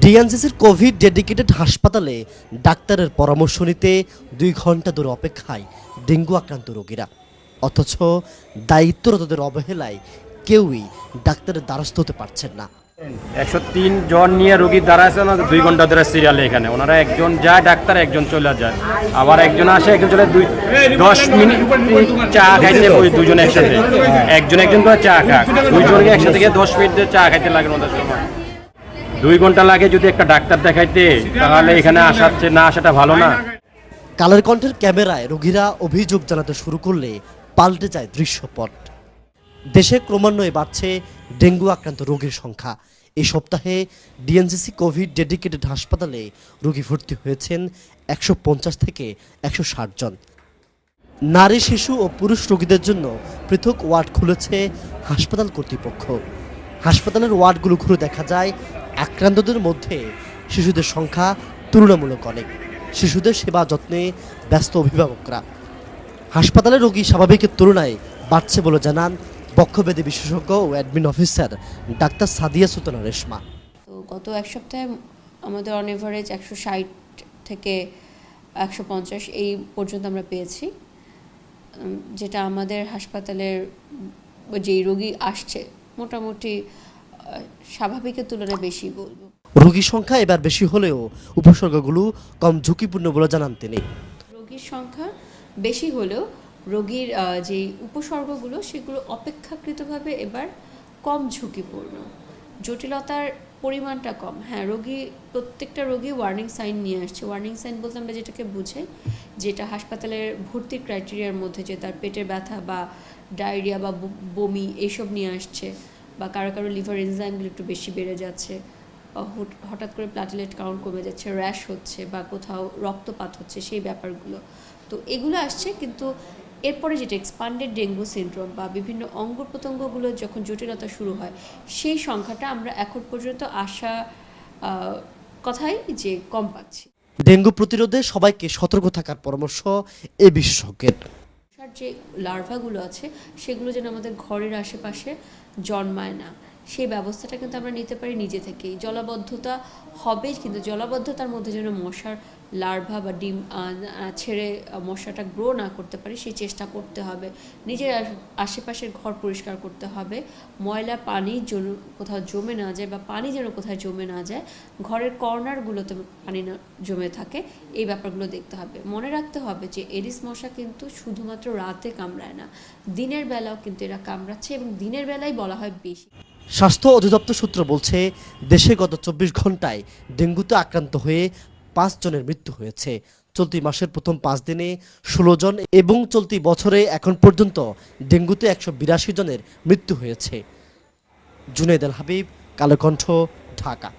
ডিএনসিসির Covid dedicated হাসপাতালে ডাক্তারের পরামর্শ নিতে ২ ঘন্টা ধরে অপেক্ষায় ডেঙ্গু আক্রান্ত রোগীরা, অথচ দায়িত্বরতদের অবহেলায় কেউই ডাক্তারের দ্বারস্থ হতে পারছেন না। 103 জন নিয়ে রোগীর দ্বারা আছে না, 2 ঘন্টা ধরে সিরিয়ালে এখানে ওনারা একজন যায় ডাক্তার, একজন চলে যায়, আবার একজন আসে, একজন চলে 10 মিনিট চা খাইতে ওই দুজন একসাথে, একজন করে চা খায়, দুইজনকে একসাথে গিয়ে 10 মিনিট চা খাইতে লাগে ওদের সময় 2 ঘন্টা লাগে। যদি একটা ডাক্তার দেখাইতে তাহলে এখানে আসাচ্ছে না, আসাটা ভালো না। কালের কণ্ঠের ক্যামেরায় রোগীরা অভিযোগ জানাতে শুরু করলে পাল্টে যায় দৃশ্যপট। দেশে ক্রমান্বয়ে বাড়ছে ডেঙ্গু আক্রান্ত রোগীর সংখ্যা। এই সপ্তাহে ডিএনসিসি কোভিড ডেডিকেটেড হাসপাতালে রোগী ভর্তি হয়েছেন 150 থেকে 160 জন। নারী, শিশু ও পুরুষ রোগীদের জন্য পৃথক ওয়ার্ড খুলেছে হাসপাতাল কর্তৃপক্ষ। হাসপাতালের ওয়ার্ডগুলো ঘুরে দেখা যায় আক্রান্তদের মধ্যে শিশুদের সংখ্যা তুলনামূলক অনেক। শিশুদের সেবা যত্নে ব্যস্ত অভিভাবকরা। হাসপাতালে রোগী স্বাভাবিকের তুলনায় বাড়ছে বলে জানান বক্ষব্যাধি বিশেষজ্ঞ ও অ্যাডমিন অফিসার ডাক্তার সাদিয়া সুলতানা রেশমা। তো গত এক সপ্তাহে আমাদের অন এভারেজ 160 থেকে 150 এই পর্যন্ত আমরা পেয়েছি, যেটা আমাদের হাসপাতালের যেই রোগী আসছে মোটামুটি স্বাভাবিকের তুলনায় বেশি বলবো। রোগীর সংখ্যা এবার বেশি হলেও উপসর্গগুলো কম ঝুঁকিপূর্ণ বলে জানান তিনি। রোগীর সংখ্যা বেশি হলেও রোগীর যে উপসর্গগুলো সেগুলো অপেক্ষাকৃতভাবে এবার কম ঝুঁকিপূর্ণ, জটিলতার পরিমাণটা কম। হ্যাঁ, প্রত্যেকটা রোগী ওয়ার্নিং সাইন নিয়ে আসছে। ওয়ার্নিং সাইন বলতে আমরা যেটাকে বুঝাই, যেটা হাসপাতালের ভর্তির ক্রাইটেরিয়ার মধ্যে, যে তার পেটের ব্যথা বা ডায়রিয়া বা বমি এইসব নিয়ে আসছে, বা কারো লিভার এনজাইমগুলো একটু বেশি বেড়ে যাচ্ছে, বা হঠাৎ করে প্লাটেলেট কাউন্ট কমে যাচ্ছে, র্যাশ হচ্ছে, বা কোথাও রক্তপাত হচ্ছে, সেই ব্যাপারগুলো। তো এগুলো আসছে, কিন্তু এরপরে যেটা এক্সপান্ডেড ডেঙ্গু সিনড্রোম বা বিভিন্ন অঙ্গ প্রত্যঙ্গগুলো যখন জটিলতা শুরু হয়, সেই সংখ্যাটা আমরা এখন পর্যন্ত কথাই যে কম পাচ্ছি। ডেঙ্গু প্রতিরোধে সবাইকে সতর্ক থাকার পরামর্শ এ বিশেষজ্ঞের। যে লার্ভাগুলো আছে সেগুলো যেন আমাদের ঘরের আশেপাশে জন্মায় না, সেই ব্যবস্থাটা কিন্তু আমরা নিতে পারি নিজে থেকেই। জলাবদ্ধতা হবে, কিন্তু জলাবদ্ধতার মধ্যে যেন মশার লার্ভা বা ডিম ছেড়ে মশাটা গ্রো না করতে পারি, সেই চেষ্টা করতে হবে। নিজের আশেপাশের ঘর পরিষ্কার করতে হবে, ময়লা পানি যেন কোথাও জমে না যায়, বা পানি যেন কোথাও জমে না যায়, ঘরের কর্নারগুলোতে পানি না জমে থাকে, এই ব্যাপারগুলো দেখতে হবে। মনে রাখতে হবে যে এডিস মশা কিন্তু শুধুমাত্র রাতে কামড়ায় না, দিনের বেলাও কিন্তু এরা কামড়াচ্ছে, এবং দিনের বেলায় বলা হয় বেশি। স্বাস্থ্য অধিদপ্তর সূত্র বলছে, দেশে গত 24 ঘন্টায় ডেঙ্গুতে আক্রান্ত হয়ে 5 জনের মৃত্যু হয়েছে। চলতি মাসের প্রথম 5 দিনে 16 জন এবং চলতি বছরে এখন পর্যন্ত ডেঙ্গুতে 182 জনের মৃত্যু হয়েছে। জুনেদ আল হাবিব, কালের কণ্ঠ, ঢাকা।